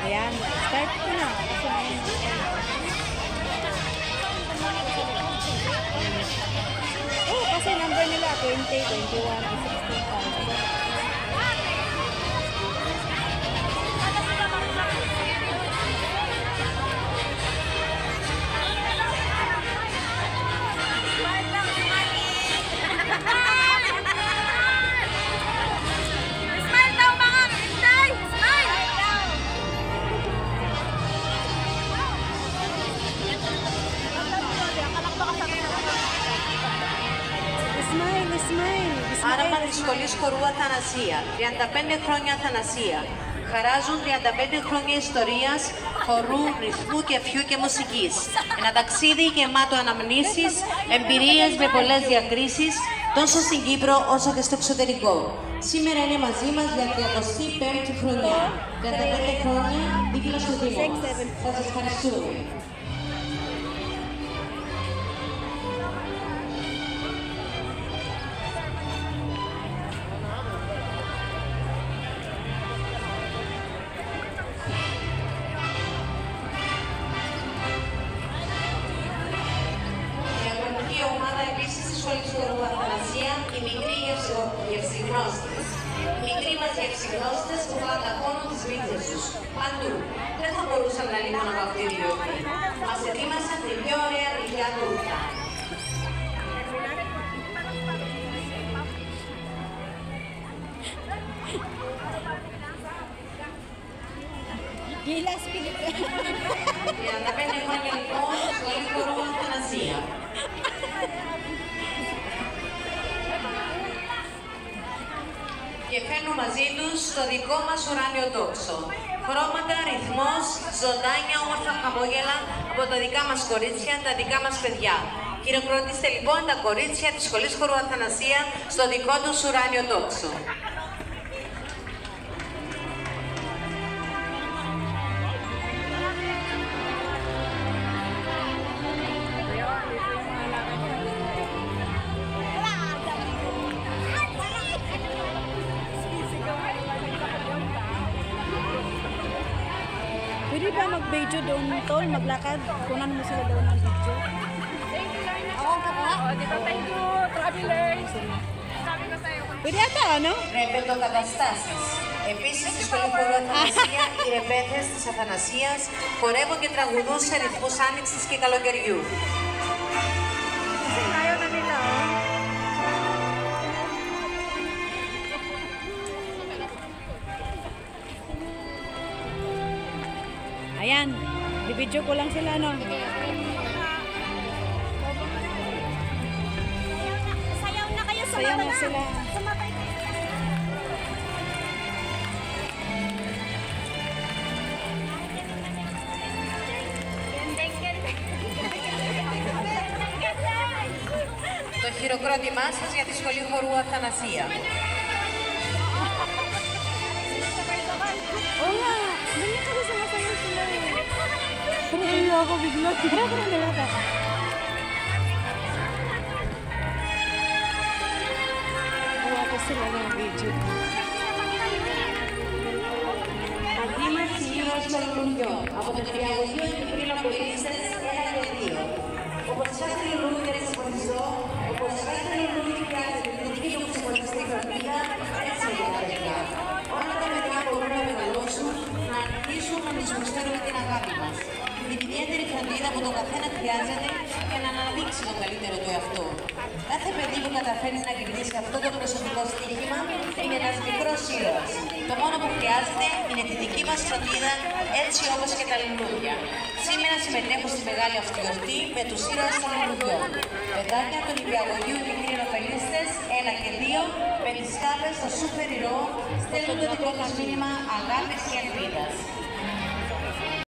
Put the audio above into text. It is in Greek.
Ayan, start ko na. Oh, kasi number nila 20, 21, 16. Άραμα της Σχολής Χορού Αθανασία, 35 χρόνια Αθανασία. Χαράζουν 35 χρόνια ιστορίας, χορού, ρυθμού, κεφιού και μουσικής. Ένα ταξίδι γεμάτο αναμνήσεις, εμπειρίες με πολλές διακρίσεις, τόσο στην Κύπρο όσο και στο εξωτερικό. Σήμερα είναι μαζί μας για 35η χρονιά. 35 χρόνια δίπλα στο Δήμο μας. Σας ευχαριστούμε. Οι μικροί γευσιγνώστες. Οι μικροί μας γευσιγνώστες που καταχώνουν τις βίτσες τους. Παντού. Δεν θα μπορούσαν να λείπουν από αυτή τη γιορτή. Μας ετοίμασαν την πιο ωραία γλυκιά τούρτα. Γύλας Πιλίππε. 35 χρόνια λοιπόν, Σχολή Χορού Αθανασία. Και φέρνουν μαζί τους το δικό μας ουράνιο τόξο. Χρώματα, ρυθμός, ζωντάνια, όμορφα χαμόγελα από τα δικά μας κορίτσια, τα δικά μας παιδιά. Χειροκροτήστε λοιπόν τα κορίτσια της Σχολής Χορού Αθανασία στο δικό τους ουράνιο τόξο. Pwede ba mag-video doon, Tol? Maglakad? Kunan mo sila doon ng video. Oo, kaka. Dito tayo, travelers. Sabi ko sa'yo. Pwede ata, ano? Ρεμπετοκαταστάσεις. Επίσης, στη Σχολή Χορού Αθανασία, οι ρεμπέτες της Αθανασίας χορεύουν και τραγουδούν σε ρυθμούς άνοιξης και καλοκαιριού. Kasi ayaw na nila, oh. Ayan, i-video ko lang sila, no? Sayaw na kayo, Sayaw na sila. Sumabay kayo. Το χειροκρότημά σας για τη Σχολή Χορού Αθανασία. Wala! Ganyan ka na sumasayaw sila eh. Pero kaya ako bigla. Kaya ko na nilata. Gawa ko sila ng video. Αντίμαση ήρωες των λουλουδιών. Από το νηπιαγωγείο και πριν από λίστες 1 και 2. Όπως κάθε λουλούδι δεν ξεχωριστώ, όπως κάθε λουλούδι χρειάζεται την δική του ξεχωριστή φροντίδα, έτσι είναι τα παιδιά. Όλα τα παιδιά μπορούν να μεγαλώσουν, να αρχίσουν να τους προσφέρουν την αγάπη μας. Την ιδιαίτερη φροντίδα που το καθένα χρειάζεται για να αναδείξει τον καλύτερο του εαυτό. Κάθε παιδί που καταφέρει να κερδίσει αυτό το προσωπικό στοίχημα είναι ένας μικρός ήρωας. Το μόνο που χρειάζεται είναι τη δική μας φροντίδα, έτσι όπως και τα λουλούδια. Σήμερα συμμετέχω στη μεγάλη αυτή γιορτή με τους ήρωες των λουλουδιών. Παιδάκια των νηπιαγωγείου και κτηνοφελίστες 1 και 2 με τις σκάλες των σούπερ ηρώων στέλνουν το δικό μας μήνυμα αγάπης και ελπίδας.